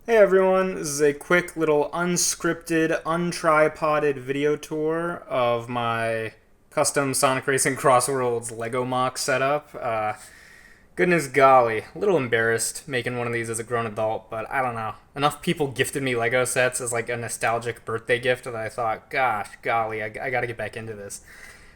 Hey everyone, this is a quick little unscripted, untripoded video tour of my custom Sonic Racing CrossWorlds Lego MOC setup. Goodness golly, a little embarrassed making one of these as a grown adult, but I don't know. Enough people gifted me Lego sets as like a nostalgic birthday gift that I thought, gosh, golly, I gotta get back into this.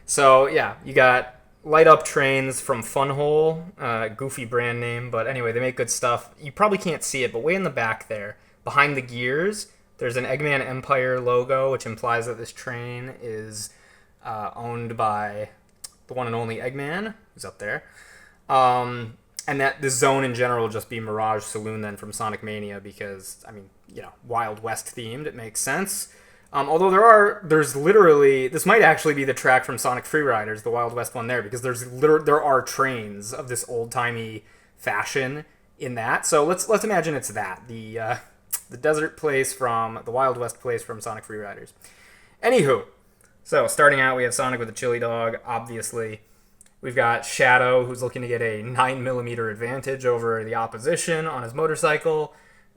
So yeah, you got light up trains from Funhole, goofy brand name, but anyway, they make good stuff. You probably can't see it, but way in the back there, behind the gears, there's an Eggman Empire logo, which implies that this train is owned by the one and only Eggman, who's up there. And that the zone in general will just be Mirage Saloon then from Sonic Mania because, I mean, Wild West themed, it makes sense. Although there's literally, this might actually be the track from Sonic Freeriders, the Wild West one there, because there are trains of this old timey fashion in that. So let's imagine it's that the desert place from the Wild West place from Sonic Freeriders. Anywho, so starting out we have Sonic with a chili dog, obviously. We've got Shadow, who's looking to get a 9mm advantage over the opposition on his motorcycle.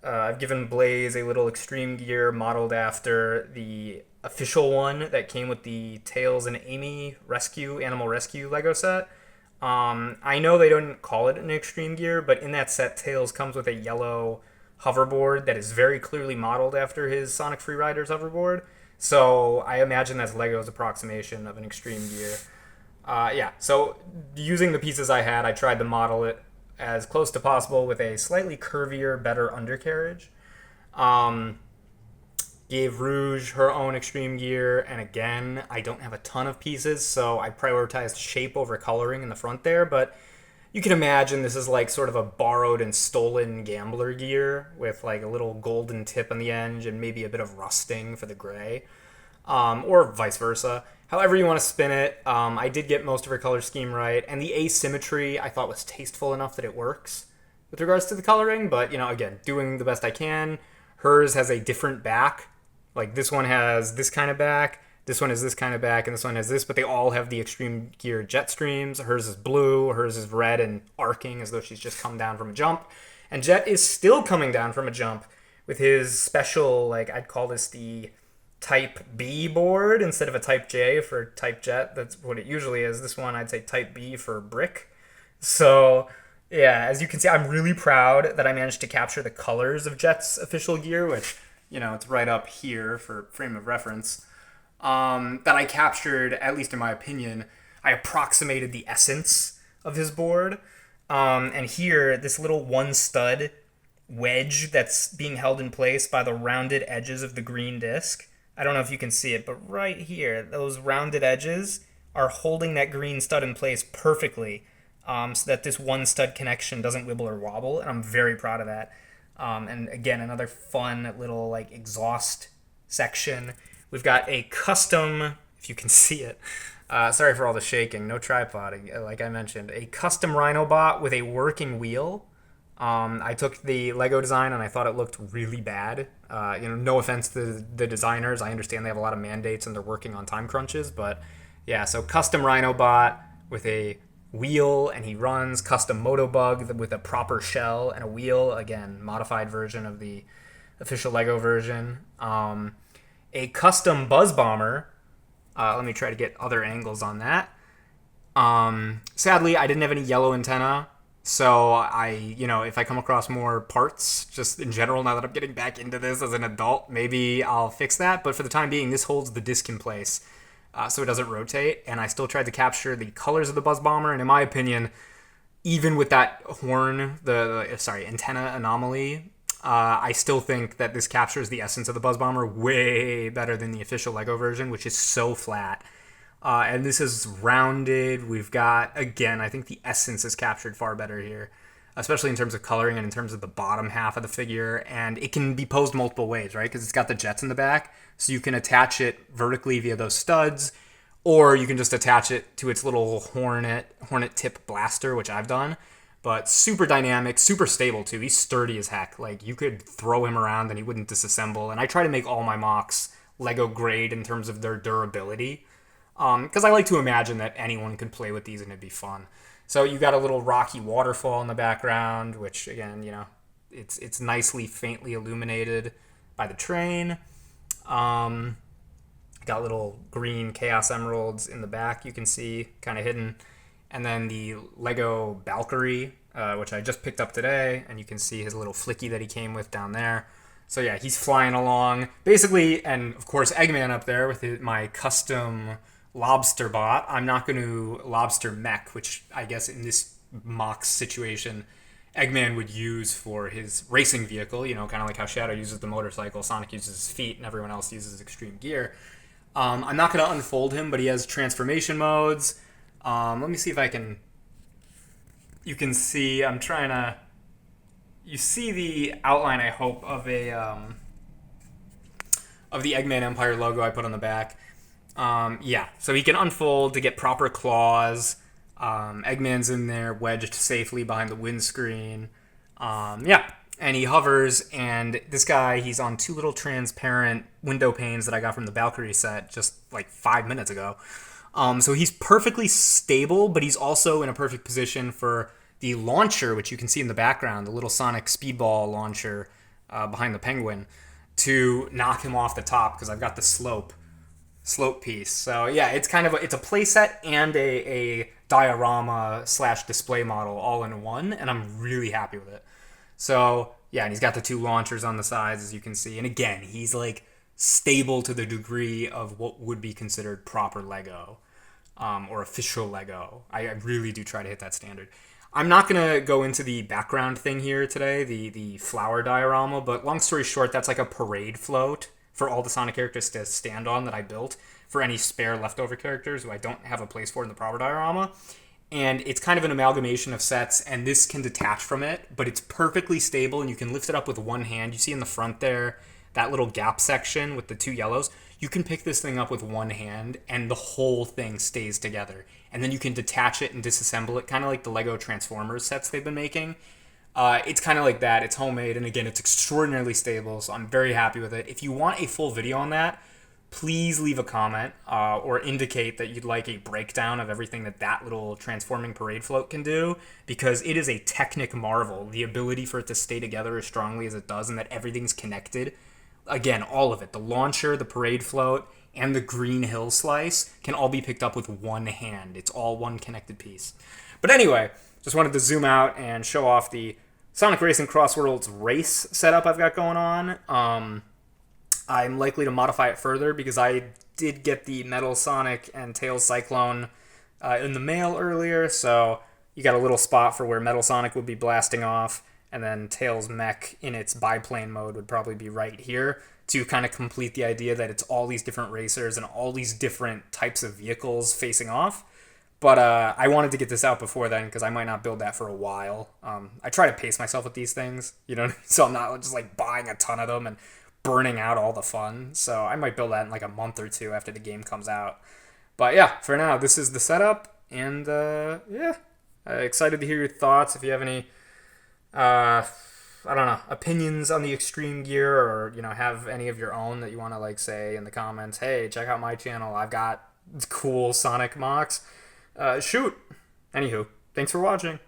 I've given Blaze a little extreme gear modeled after the official one that came with the Tails and Amy Animal Rescue Lego set. I know they don't call it an extreme gear, but in that set, Tails comes with a yellow hoverboard that is very clearly modeled after his Sonic Freeriders hoverboard. So I imagine that's Lego's approximation of an extreme gear. So using the pieces I had, I tried to model it as close to possible with a slightly curvier, better undercarriage. Gave Rouge her own extreme gear, and again, I don't have a ton of pieces, so I prioritized shape over coloring in the front there, but you can imagine this is like sort of a borrowed and stolen gambler gear with like a little golden tip on the end and maybe a bit of rusting for the gray, or vice versa. However you want to spin it, I did get most of her color scheme right, and the asymmetry I thought was tasteful enough that it works with regards to the coloring, but, again, doing the best I can. Hers has a different back. Like, this one has this kind of back, this one has this kind of back, and this one has this, but they all have the Extreme Gear jet streams. Hers is blue, hers is red and arcing as though she's just come down from a jump. And Jet is still coming down from a jump with his special, like, I'd call this the Type B board instead of a Type J for Type Jet. That's what it usually is. This one, I'd say Type B for brick. So, yeah, as you can see, I'm really proud that I managed to capture the colors of Jet's official gear, which, it's right up here for frame of reference. That I captured, at least in my opinion, I approximated the essence of his board. And here, this little one stud wedge that's being held in place by the rounded edges of the green disc. I don't know if you can see it, but right here, those rounded edges are holding that green stud in place perfectly, so that this one stud connection doesn't wibble or wobble, and I'm very proud of that. And again, another fun little like exhaust section. We've got a custom, if you can see it, sorry for all the shaking, no tripoding, like I mentioned, a custom Rhinobot with a working wheel. I took the Lego design and I thought it looked really bad. No offense to the designers. I understand they have a lot of mandates and they're working on time crunches, but yeah, so custom Rhinobot with a wheel and he runs, custom Motobug with a proper shell and a wheel, again, modified version of the official Lego version. A custom Buzz Bomber. Let me try to get other angles on that. Sadly, I didn't have any yellow antenna. So if I come across more parts, just in general, now that I'm getting back into this as an adult, maybe I'll fix that. But for the time being, this holds the disc in place, so it doesn't rotate. And I still tried to capture the colors of the Buzz Bomber. And in my opinion, even with that horn, antenna anomaly, I still think that this captures the essence of the Buzz Bomber way better than the official Lego version, which is so flat. And this is rounded. We've got, again, I think the essence is captured far better here, especially in terms of coloring and in terms of the bottom half of the figure. And it can be posed multiple ways, right? Because it's got the jets in the back. So you can attach it vertically via those studs, or you can just attach it to its little hornet tip blaster, which I've done. But super dynamic, super stable too. He's sturdy as heck. Like, you could throw him around and he wouldn't disassemble. And I try to make all my MOCs Lego grade in terms of their durability. Because I like to imagine that anyone could play with these and it'd be fun. So you got a little rocky waterfall in the background, which, again, It's nicely faintly illuminated by the train. Got little green Chaos Emeralds in the back, you can see, kind of hidden. And then the Lego Valkyrie, which I just picked up today, and you can see his little flicky that he came with down there. So yeah, he's flying along. Basically, and of course Eggman up there with my custom lobster bot. I'm not going to lobster mech, which I guess in this MOC situation, Eggman would use for his racing vehicle, you know, kind of like how Shadow uses the motorcycle, Sonic uses his feet, and everyone else uses extreme gear. I'm not going to unfold him, but he has transformation modes. Let me see if I can... You can see, I'm trying to... You see the outline, I hope, of the Eggman Empire logo I put on the back. Yeah, so he can unfold to get proper claws. Eggman's in there, wedged safely behind the windscreen. Yeah, and he hovers, and this guy, he's on 2 little transparent window panes that I got from the Valkyrie set just like 5 minutes ago. So he's perfectly stable, but he's also in a perfect position for the launcher, which you can see in the background, the little Sonic Speedball launcher behind the penguin, to knock him off the top, because I've got the slope piece. So yeah, it's kind of it's a playset and a diorama / display model all in one, and I'm really happy with it. So yeah, and he's got the 2 launchers on the sides, as you can see, and again, he's like stable to the degree of what would be considered proper Lego, or official Lego. I really do try to hit that standard. I'm not going to go into the background thing here today, the flower diorama, but long story short, that's like a parade float for all the Sonic characters to stand on that I built for any spare leftover characters who I don't have a place for in the proper diorama. And it's kind of an amalgamation of sets, and this can detach from it, but it's perfectly stable, and you can lift it up with one hand. You see in the front there, that little gap section with the 2 yellows, you can pick this thing up with one hand, and the whole thing stays together. And then you can detach it and disassemble it, kind of like the Lego Transformers sets they've been making. It's kind of like that. It's homemade, and again, it's extraordinarily stable, so I'm very happy with it. If you want a full video on that, please leave a comment or indicate that you'd like a breakdown of everything that little transforming parade float can do, because it is a technic marvel, the ability for it to stay together as strongly as it does, and that everything's connected. Again, all of it, the launcher, the parade float, and the green hill slice can all be picked up with one hand. It's all one connected piece. But anyway, just wanted to zoom out and show off the Sonic Racing CrossWorlds race setup I've got going on. I'm likely to modify it further because I did get the Metal Sonic and Tails Cyclone in the mail earlier, so you got a little spot for where Metal Sonic would be blasting off, and then Tails Mech in its biplane mode would probably be right here to kind of complete the idea that it's all these different racers and all these different types of vehicles facing off. But I wanted to get this out before then because I might not build that for a while. I try to pace myself with these things, you know, so I'm not just like buying a ton of them and burning out all the fun. So I might build that in like a month or 2 after the game comes out. But yeah, for now, this is the setup, and yeah, excited to hear your thoughts. If you have any I don't know, opinions on the extreme gear, or, you know, have any of your own that you want to like say in the comments, hey, check out my channel, I've got cool Sonic MOCs, shoot. Anywho, thanks for watching.